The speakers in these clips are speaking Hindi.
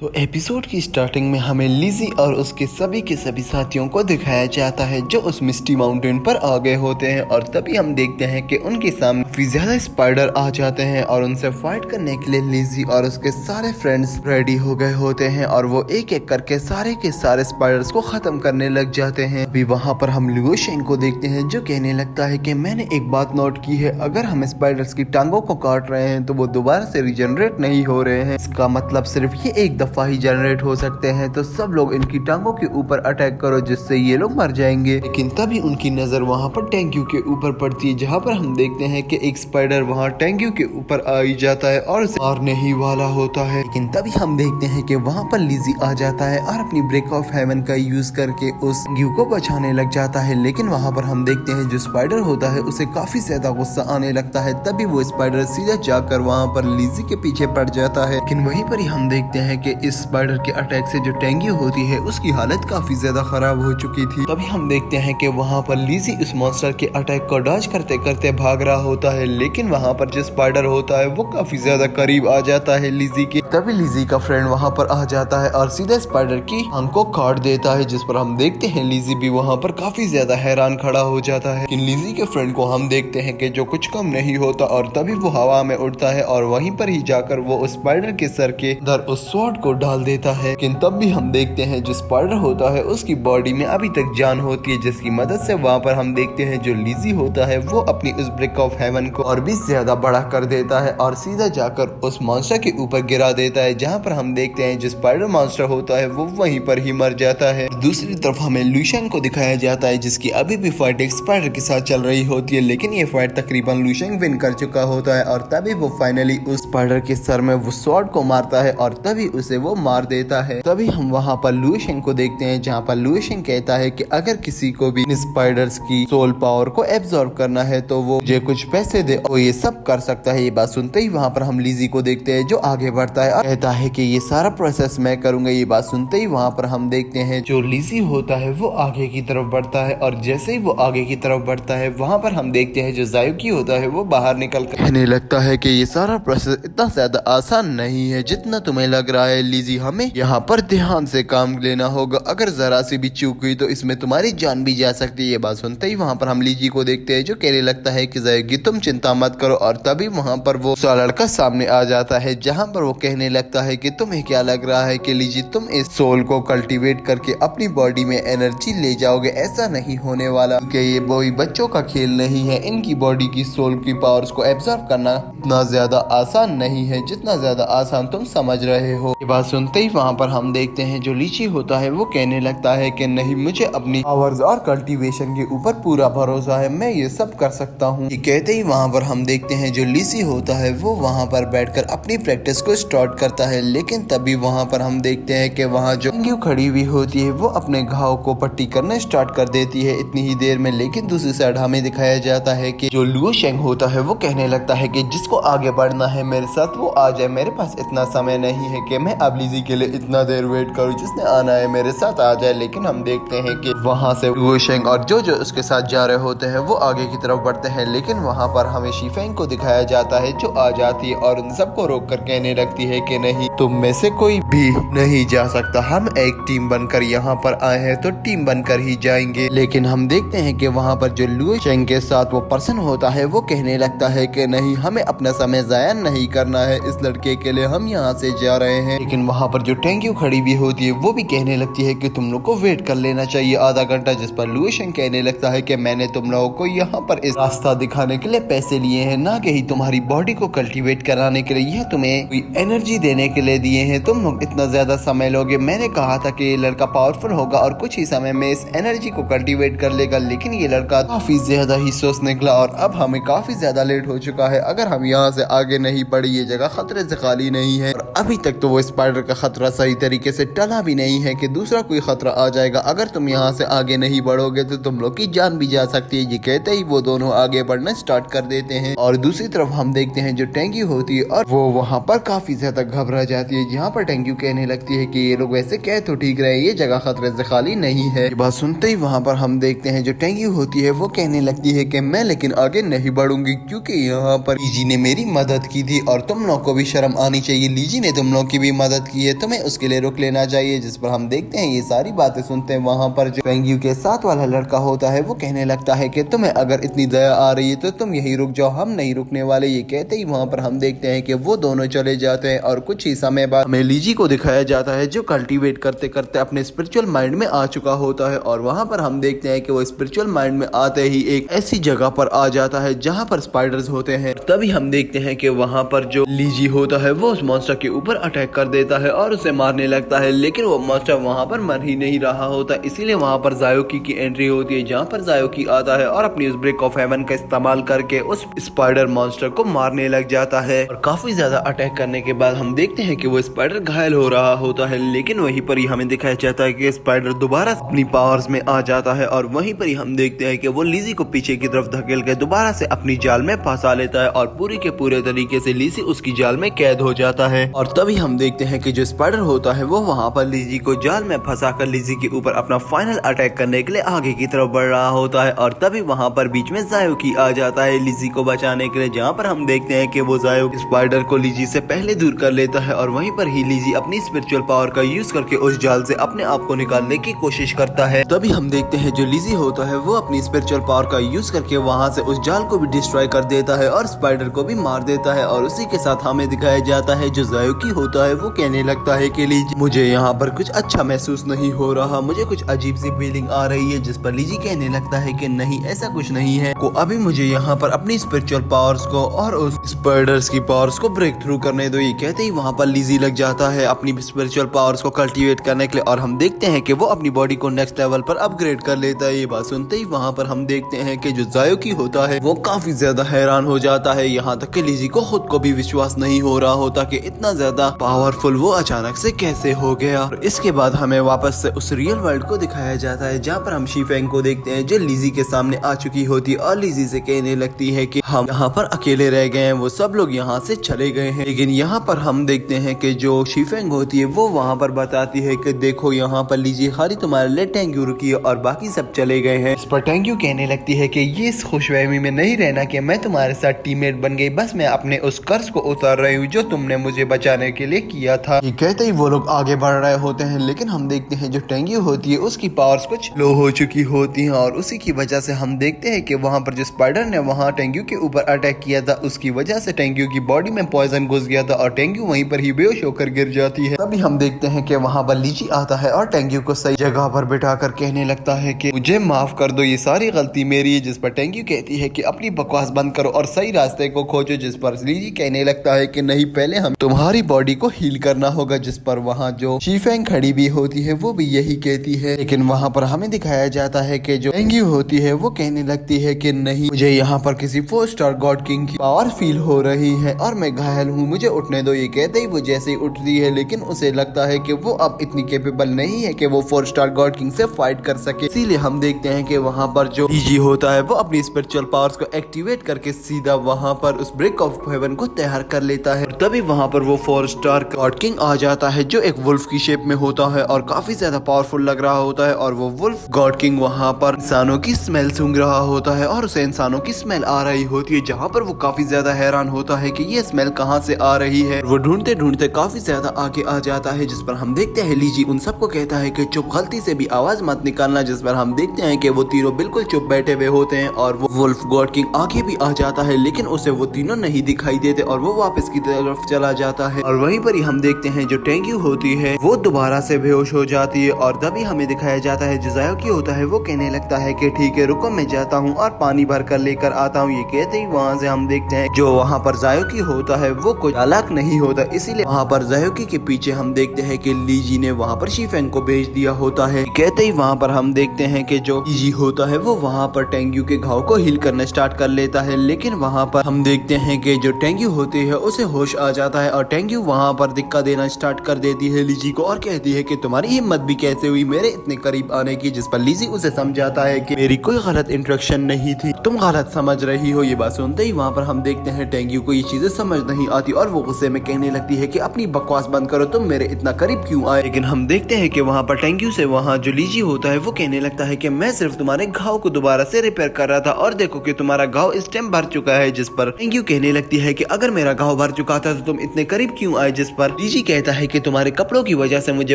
तो एपिसोड की स्टार्टिंग में हमें लिज़ी और उसके सभी के सभी साथियों को दिखाया जाता है जो उस मिस्टी माउंटेन पर आ गए होते हैं। और तभी हम देखते हैं कि उनके सामने काफी ज्यादा स्पाइडर आ जाते हैं और उनसे फाइट करने के लिए लिज़ी और उसके सारे फ्रेंड्स रेडी हो गए होते हैं और वो एक एक करके सारे के सारे स्पाइडर्स को खत्म करने लग जाते हैं। अभी वहाँ पर हम लियो शेंग को देखते हैं जो कहने लगता है कि मैंने एक बात नोट की है, अगर हम स्पाइडर्स की टांगों को काट रहे हैं तो वो दोबारा से रिजनरेट नहीं हो रहे हैं। इसका मतलब सिर्फ ये एक दफा ही जनरेट हो सकते हैं, तो सब लोग इनकी टांगों के ऊपर अटैक करो जिससे ये लोग मर जाएंगे। लेकिन तभी उनकी नजर वहाँ पर टेंग्यू के ऊपर पड़ती है, जहाँ पर हम देखते हैं कि एक स्पाइडर वहाँ टेंग्यू के ऊपर आ ही जाता है और उसे मारने ही वाला होता है। लेकिन तभी हम देखते हैं कि वहाँ पर लिज़ी आ जाता है और अपनी ब्रेक ऑफ हेवन का यूज करके उस टेंग्यू को बचाने लग जाता है। लेकिन वहाँ पर हम देखते हैं जो स्पाइडर होता है उसे काफी ज्यादा गुस्सा आने लगता है। तभी वो स्पाइडर सीधा जाकर वहाँ पर लिज़ी के पीछे पड़ जाता है। लेकिन वहीं पर ही हम देखते हैं कि इस स्पाइडर के अटैक से जो टेंग्यू होती है उसकी हालत काफी ज्यादा खराब हो चुकी थी। तभी हम देखते हैं कि वहाँ पर लिज़ी उस मॉन्स्टर के अटैक को डॉज करते करते भाग रहा होता है। लेकिन वहाँ पर जो स्पाइडर होता है वो काफी ज्यादा करीब आ जाता है लिज़ी के। तभी लिज़ी का फ्रेंड वहाँ पर आ जाता है और सीधे स्पाइडर की आंख को काट देता है, जिस पर हम देखते हैं लिज़ी भी वहाँ पर काफी ज्यादा हैरान खड़ा हो जाता है। लेकिन लिज़ी के फ्रेंड को हम देखते हैं कि जो कुछ कम नहीं होता और तभी वो हवा में उड़ता है और वहीं पर ही जाकर वो उस स्पाइडर के सर के अंदर उस स्वॉर्ड को डाल देता है। लेकिन तब भी हम देखते हैं जो स्पाइडर होता है उसकी बॉडी में अभी तक जान होती है, जिसकी मदद से वहाँ पर हम देखते हैं जो लिज़ी होता है वो अपनी उस ब्रिक ऑफ हेवन को और भी ज्यादा बड़ा कर देता है और सीधा जाकर उस मॉन्स्टर के ऊपर गिरा देता है, जहाँ पर हम देखते हैं जो स्पाइडर मॉन्स्टर होता है वो वहीं पर ही मर जाता है। दूसरी तरफ हमें लू शेंग को दिखाया जाता है जिसकी अभी भी फाइट एक स्पाइडर के साथ चल रही होती है, लेकिन ये फाइट तकरीबन लू शेंग विन कर चुका होता है और तभी वो फाइनली उस स्पाइडर के सर में वो स्वॉर्ड को मारता है और तभी उसे वो मार देता है। तभी हम वहाँ पर लू शेंग को देखते हैं जहाँ पर लू शेंग कहता है कि अगर किसी को भी स्पाइडर्स की सोल पावर को एब्जॉर्ब करना है तो वो मुझे कुछ पैसे दे और ये सब कर सकता है। ये बात सुनते ही वहाँ पर हम लिज़ी को देखते हैं जो आगे बढ़ता है और कहता है कि ये सारा प्रोसेस मैं करूंगा। ये बात सुनते ही वहाँ पर हम देखते हैं जो लिज़ी होता है वो आगे की तरफ बढ़ता है और जैसे ही वो आगे की तरफ बढ़ता है वहाँ पर हम देखते हैं जो ज़ायुकी होता है वो बाहर निकल कर कहने लगता है कि ये सारा प्रोसेस इतना ज्यादा आसान नहीं है जितना तुम्हें लग रहा है लिज़ी, हमें यहाँ पर ध्यान से काम लेना होगा, अगर जरा सी भी चूक हुई तो इसमें तुम्हारी जान भी जा सकती है। ये बात सुनते ही वहाँ पर हम लिज़ी को देखते हैं जो कहने लगता है कि ज़ायुकी तुम चिंता मत करो और तभी वहाँ पर वो लड़का सामने आ जाता है जहाँ पर वो कहने लगता है कि तुम्हें क्या लग रहा है कि लिज़ी तुम इस सोल को कल्टीवेट करके अपनी बॉडी में एनर्जी ले जाओगे? ऐसा नहीं होने वाला कि ये कोई बच्चों का खेल नहीं है। इनकी बॉडी की सोल की पावर्स को एब्जॉर्ब करना इतना ज्यादा आसान नहीं है जितना ज्यादा आसान तुम समझ रहे हो। ये बात सुनते ही वहाँ पर हम देखते हैं जो लीची होता है वो कहने लगता है कि नहीं, मुझे अपनी पावर्स और कल्टीवेशन के ऊपर पूरा भरोसा है, मैं ये सब कर सकता हूँ। ये कहते ही वहाँ पर हम देखते हैं जो लीची होता है वो वहाँ पर बैठकर अपनी प्रैक्टिस को स्टार्ट करता है। लेकिन तभी वहाँ पर हम देखते हैं कि वहाँ जो टेंग्यू खड़ी हुई होती है वो अपने घाव को पट्टी करना स्टार्ट कर देती है इतनी ही देर में। लेकिन दूसरी साइड हमें दिखाया जाता है कि जो लू शेंग होता है वो कहने लगता है कि जिसको आगे बढ़ना है मेरे साथ वो आ जाए, मेरे पास इतना समय नहीं है कि मैं अब लिज़ी के लिए इतना देर वेट करूं, जिसने आना है मेरे साथ आ जाए। लेकिन हम देखते हैं कि वहां से लू शेंग और जो उसके साथ जा रहे होते हैं वो आगे की तरफ बढ़ते हैं। लेकिन वहां पर हमें शीफेंग को दिखाया जाता है जो आ जाती है और उन सबको रोक कर कहने लगती है कि नहीं, तुम में से कोई भी नहीं जा सकता, हम एक टीम बनकर यहाँ पर आए हैं तो टीम बनकर ही जाएंगे। लेकिन हम देखते हैं कि वहाँ पर जो लू शेंग के साथ वो पर्सन होता है वो कहने लगता है कि नहीं, हमें अपना समय जाया नहीं करना है, इस लड़के के लिए हम यहाँ से जा रहे हैं। लेकिन वहाँ पर जो टेंग्यू खड़ी हुई होती है वो भी कहने लगती है कि तुम लोग को वेट कर लेना चाहिए आधा घंटा, जिस पर लू शेंग कहने लगता है कि मैंने तुम लोगों को यहाँ पर इस रास्ता दिखाने के लिए पैसे लिए हैं, ना कि तुम्हारी बॉडी को कल्टीवेट कराने के लिए, यह तुम्हें कोई एनर्जी देने के लिए दिए हैं। तुम लोग इतना ज्यादा समय लोगे, मैंने कहा था कि ये लड़का पावरफुल होगा और कुछ ही समय में इस एनर्जी को कल्टीवेट कर लेगा, लेकिन ये लड़का काफी ज्यादा ही सोच निकला और अब हमें काफी ज्यादा लेट हो चुका है। अगर हम यहाँ से आगे नहीं बढ़े ये जगह खतरे से खाली नहीं है और अभी तक तो वो स्पाइडर का खतरा सही तरीके से टला भी नहीं है कि दूसरा कोई खतरा आ जाएगा। अगर तुम यहाँ से आगे नहीं बढ़ोगे तो तुम लोग की जान भी जा सकती है। ये कहते ही वो दोनों आगे बढ़ना स्टार्ट कर देते हैं और दूसरी तरफ हम देखते हैं जो टेंग्यू होती है और वो वहाँ पर काफी ज्यादा घबरा जाती है, जहाँ पर टेंग्यू कहने लगती है कि ये लोग वैसे कह तो ठीक रहे, ये जगह खतरे से खाली नहीं है। ये बात सुनते ही वहाँ पर हम देखते हैं जो टेंग्यू होती है वो कहने लगती है कि मैं लेकिन आगे नहीं बढ़ूंगी क्योंकि यहाँ पर लीजी ने मेरी मदद की थी और तुम लोग को भी शर्म आनी चाहिए, लीजी ने तुम लोग की भी मदद की है, तुम्हें उसके लिए रुक लेना चाहिए। जिस पर हम देखते हैं ये सारी बातें सुनते हैं वहाँ पर जो पेंगुइन के साथ वाला लड़का होता है वो कहने लगता है कि तुम्हें अगर इतनी दया आ रही है तो तुम यही रुक जाओ, हम नहीं रुकने वाले। ये कहते ही वहाँ पर हम देखते हैं कि वो दोनों चले जाते हैं और कुछ ही समय बाद हमें लीजी को दिखाया जाता है जो कल्टीवेट करते करते अपने स्पिरिचुअल माइंड में आ चुका होता है। और वहाँ पर हम देखते हैं कि वो स्पिरिचुअल माइंड में आते ही एक ऐसी जगह पर आ जाता है जहाँ पर स्पाइडर्स होते हैं। तभी हम देखते हैं कि वहाँ पर जो लीजी होता है वो उस मॉन्स्टर के ऊपर अटैक कर देता है और उसे मारने लगता है, लेकिन वो मॉन्स्टर वहाँ पर मर ही नहीं रहा होता। इसीलिए वहाँ पर जायोकी की एंट्री होती है जहाँ पर जायोकी आता है और अपनी उस ब्रेक ऑफ हेवन का इस्तेमाल करके उस स्पाइडर मॉन्स्टर को मारने लग जाता है। और काफी ज्यादा अटैक करने के बाद हम देखते हैं कि वो स्पाइडर घायल हो रहा होता है, लेकिन वहीं पर ही हमें दिखाया जाता है कि स्पाइडर दोबारा अपनी पावर्स में आ जाता है। और वहीं पर ही हम देखते हैं कि वो लीजी को पीछे की तरफ धकेल के दोबारा से अपनी जाल में फंसा लेता है और पूरी के पूरे तरीके से लीजी उसकी जाल में कैद हो जाता है। और तभी हम देखते हैं कि जो स्पाइडर होता है वो वहाँ पर लीजी को जाल में फंसाकर लीजी के ऊपर अपना फाइनल अटैक करने के लिए आगे की तरफ बढ़ रहा होता है। और तभी वहाँ पर बीच में जायोकी आ जाता है लीजी को बचाने के लिए, जहाँ पर हम देखते हैं कि वो जायो स्पाइडर को लीजी से पहले दूर कर लेता है। और वहीं पर ही लीजी अपनी स्पिरिचुअल पावर का यूज करके उस जाल से अपने आप को निकालने की कोशिश करता है। तभी हम देखते हैं जो लीजी होता है वो अपनी स्पिरिचुअल पावर का यूज करके वहाँ से उस जाल को भी डिस्ट्रॉय कर देता है और स्पाइडर को भी मार देता है। और उसी के साथ हमें दिखाया जाता है जो जायोकी होता है वो कहने लगता है कि लीजी मुझे यहाँ पर कुछ अच्छा महसूस नहीं हो रहा, मुझे कुछ अजीब सी फीलिंग आ रही है। जिस पर लीजी कहने लगता है कि नहीं ऐसा कुछ नहीं है, को अभी मुझे यहाँ पर अपनी स्पिरिचुअल पावर्स को और उस स्पाइडर्स की पावर्स को ब्रेक थ्रू करने दो। ये कहते ही वहाँ पर लीजी लग जाता है अपनी स्पिरिचुअल पावर्स को कल्टीवेट करने के लिए और हम देखते हैं कि वो अपनी बॉडी को नेक्स्ट लेवल पर अपग्रेड कर लेता है। ये बात सुनते ही वहाँ पर हम देखते हैं कि जो जायोकी होता है वो काफी ज्यादा हैरान हो जाता है, यहाँ तक कि लीजी को खुद को भी विश्वास नहीं हो रहा होता कि इतना ज्यादा पावरफुल वो अचानक से कैसे हो गया। और इसके बाद हमें वापस से उस रियल वर्ल्ड को दिखाया जाता है जहाँ पर हम शीफेंग को देखते हैं जो लीजी के सामने आ चुकी होती है और लीजी से कहने लगती है कि हम यहाँ पर अकेले रह गए हैं, वो सब लोग यहाँ से चले गए हैं। लेकिन यहाँ पर हम देखते हैं कि जो शीफेंग होती है वो वहाँ पर बताती है कि देखो यहाँ पर लीजी खाली तुम्हारे लिए टेंग्यू रुकी है और बाकी सब चले गए हैं। इस पर टेंग्यू कहने लगती है कि ये इस खुशफहमी में नहीं रहना कि मैं तुम्हारे साथ टीममेट बन गई, बस मैं अपने उस कर्ज को उतार रही हूँ जो तुमने मुझे बचाने के लिए किया था। ये कहते ही वो लोग आगे बढ़ रहे होते हैं, लेकिन हम देखते हैं जो टेंग्यू होती है उसकी पावर्स कुछ लो हो चुकी होती हैं और उसी की वजह से हम देखते हैं कि वहाँ पर जो स्पाइडर ने वहाँ टेंग्यू के ऊपर अटैक किया था उसकी वजह से टेंग्यू की बॉडी में पॉइजन घुस गया था और टेंग्यू वहीं पर ही बेहोश होकर गिर जाती है। तभी हम देखते हैं कि वहाँ पर लीची आता है और टेंग्यू को सही जगह पर बिठाकर कहने लगता है कि मुझे माफ कर दो, ये सारी गलती मेरी है। जिस पर टेंग्यू कहती है कि अपनी बकवास बंद करो और सही रास्ते को खोजो। जिस पर लीजी कहने लगता है कि नहीं, पहले हम तुम्हारी बॉडी को हील करना होगा। जिस पर वहाँ जो शीफेंग खड़ी भी होती है वो भी यही कहती है, लेकिन वहाँ पर हमें दिखाया जाता है कि जो टेंग्यू होती है वो कहने लगती है कि नहीं, मुझे यहाँ पर किसी 4 स्टार गॉड किंग की पावर फील हो रही है और मैं घायल हूँ, मुझे उठने दो। ये कहते ही वो जैसे ही उठती है, लेकिन उसे लगता है कि वो अब इतनी कैपेबल नहीं है कि वो 4 स्टार गॉड किंग से फाइट कर सके। इसीलिए हम देखते हैं कि वहाँ पर जो लीजी होता है वो अपनी स्पिरिचुअल पावर्स को एक्टिवेट करके सीधा वहाँ पर उस ब्रेक ऑफ हेवन को तैयार कर लेता है। तभी वहाँ पर वो 4 स्टार गॉड किंग आ जाता है जो एक वुल्फ की शेप में होता है और काफी ज्यादा पावरफुल लग रहा होता है। और वो वुल्फ गॉड किंग वहाँ पर इंसानों की स्मेल सूंघ रहा होता है और उसे इंसानों की स्मेल आ रही होती है, जहाँ पर वो काफी ज्यादा हैरान होता है कि ये स्मेल कहाँ से आ रही है। वो ढूंढते ढूंढते काफी ज्यादा आगे आ जाता है, जिस पर हम देखते हैं लीजी उन सबको कहता है कि चुप, गलती से भी आवाज मत निकालना। जिस पर हम देखते हैं कि वो तीनों बिल्कुल चुप बैठे हुए होते हैं और वो वुल्फ गॉड किंग आगे भी आ जाता है, लेकिन उसे वो तीनों नहीं दिखाई देते और वो वापस की तरफ चला जाता है। और वहीं पर ही हम देखते हैं जो टेंग्यू होती है वो दोबारा से बेहोश हो जाती है और तभी हमें दिखाया जाता है जो जायोकी होता है वो कहने लगता है कि ठीक है रुको, मैं जाता हूँ और पानी भर कर लेकर आता हूँ। ये कहते ही वहाँ से हम देखते हैं जो वहाँ पर जायोकी होता है वो कोई चालाक नहीं होता, इसीलिए वहाँ पर जायोकी के पीछे हम देखते हैं कि लीजी ने वहाँ पर शीफेंग को भेज दिया होता है। कहते ही वहाँ पर हम देखते हैं कि जो लीजी होता है वो वहाँ पर टेंग्यू के घाव को हील करना स्टार्ट कर लेता है, लेकिन वहाँ पर हम देखते हैं कि जो टेंग्यू होती है उसे होश आ जाता है और टेंग्यू वहाँ पर दिक्कत देना स्टार्ट कर देती है लीजी को और कहती है कि तुम्हारी हिम्मत भी कैसे हुई मेरे इतने करीब आने की। जिस पर लीजी उसे समझाता है कि मेरी कोई गलत इंस्ट्रक्शन नहीं थी, तुम गलत समझ रही हो। ये बात सुनते ही वहाँ पर हम देखते हैं टेंग्यू को ये चीजें समझ नहीं आती और वो गुस्से में कहने लगती है कि अपनी बकवास बंद करो, तुम मेरे इतना करीब क्यों आए। लेकिन हम देखते हैं कि वहाँ पर टेंग्यू से वहाँ जो लीजी होता है वो कहने लगता है कि मैं सिर्फ तुम्हारे घाव को दोबारा से रिपेयर कर रहा था और देखो कि तुम्हारा घाव इस टाइम भर चुका है। जिस पर टेंग्यू कहने लगती है कि अगर मेरा घाव भर चुका था तो तुम इतने करीब क्यों आए। जिस पर लीजी कहता है कि तुम्हारे कपड़ों की वजह से मुझे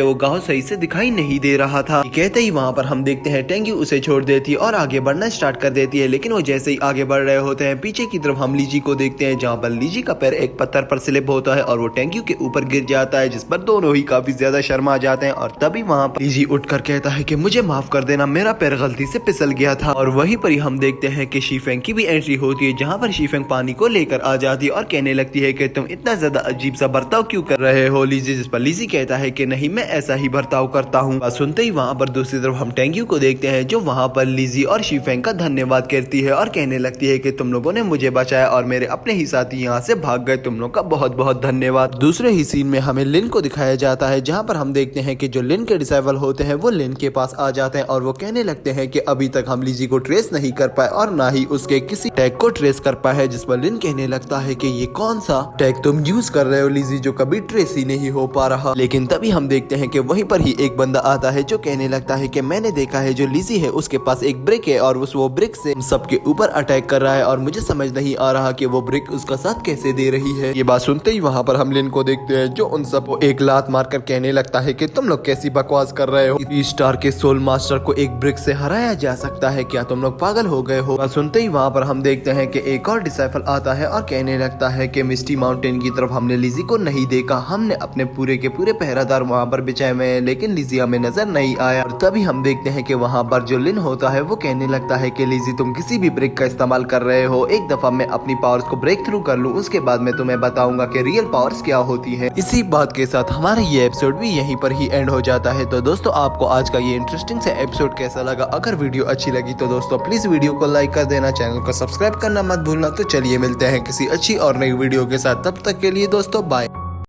वो गाँव सही से दिखाई नहीं दे रहा था। कहते ही वहाँ पर हम देखते हैं टेंग्यू उसे छोड़ देती है और आगे बढ़ना स्टार्ट कर देती है, लेकिन वो जैसे ही आगे बढ़ रहे होते हैं पीछे की तरफ हम लीजी को देखते हैं जहाँ पर लीजी का पैर एक पत्थर पर स्लिप होता है और वो टेंग्यू के ऊपर गिर जाता है, जिस पर दोनों ही काफी ज्यादा शर्मा जाते हैं। और तभी वहाँ पर लीजी उठकर कहता है कि मुझे माफ कर देना, मेरा पैर गलती से फिसल गया था। और वहीं पर ही हम देखते हैं कि शीफेंग की भी एंट्री होती है, जहाँ पर शीफेंग पानी को लेकर आ जाती है और कहने लगती है कि तुम इतना ज्यादा अजीब सा बर्ताव क्यों कर रहे हो लीजी, जिस पर लीजी कहता है कि नहीं मैं ऐसा ही बर्ताव करता हूँ। बस सुनते ही वहाँ पर दूसरी तरफ हम टेंग्यू को देखते हैं जो वहाँ पर लीजी और शीफेंग का धन्यवाद करती है और कहने लगती है कि तुम लोगों ने मुझे बचाया और मेरे अपने ही साथी यहाँ से भाग गए, तुम लोग का बहुत बहुत धन्यवाद। दूसरे ही सीन में हमें लिन को दिखाया जाता है, जहाँ पर हम देखते हैं कि जो लिन के डिसाइबल होते हैं वो लिन के पास आ जाते हैं और वो कहने लगते हैं कि अभी तक हम लीजी को ट्रेस नहीं कर पाए और ना ही उसके किसी टैग को ट्रेस कर पाए, जिस पर लिन कहने लगता है कि ये कौन सा टैग तुम यूज कर रहे हो लीजी, जो कभी ट्रेस ही नहीं हो पा रहा। लेकिन तभी हम देखते हैं कि वहीं पर ही एक बंदा आता है जो कहने लगता है कि मैंने देखा है जो लीजी है उसके पास एक ब्रिक है और वो ब्रिक से सबके ऊपर अटैक कर रहा है और मुझे समझ नहीं आ रहा कि वो ब्रिक उसका साथ कैसे दे रही है। ये बात सुनते ही वहाँ पर हम लिन को देखते हैं जो उन सबको एक लात मारकर कहने लगता है कि तुम लोग कैसी बकवास कर रहे हो, 3 स्टार के सोल मास्टर को एक ब्रिक से हराया जा सकता है, क्या तुम लोग पागल हो गए हो। बात सुनते ही वहाँ पर हम देखते हैं कि एक और डिसाइपल आता है और कहने लगता है कि मिस्टी माउंटेन की तरफ हमने लीजी को नहीं देखा, हमने अपने पूरे के पूरे पहरादार वहाँ पर बिछाए हुए हैं लेकिन लीजी हमें नजर नहीं आया। और तभी हम देखते हैं कि वहाँ पर जो लिन होता है वो कहने लगता है कि लीजी तुम किसी भी ब्रिक का इस्तेमाल कर रहे हो, एक दफा मैं अपनी पावर्स को ब्रेक थ्रू कर लूं उसके बाद मैं तुम्हें बताऊंगा कि रियल पावर्स क्या होती है। इसी बात के साथ हमारा ये एपिसोड भी यहीं पर ही एंड हो जाता है। तो दोस्तों आपको आज का ये इंटरेस्टिंग सा एपिसोड कैसा लगा? अगर वीडियो अच्छी लगी तो दोस्तों प्लीज वीडियो को लाइक कर देना, चैनल को सब्सक्राइब करना मत भूलना। तो चलिए मिलते हैं किसी अच्छी और नई वीडियो के साथ, तब तक के लिए दोस्तों बाय।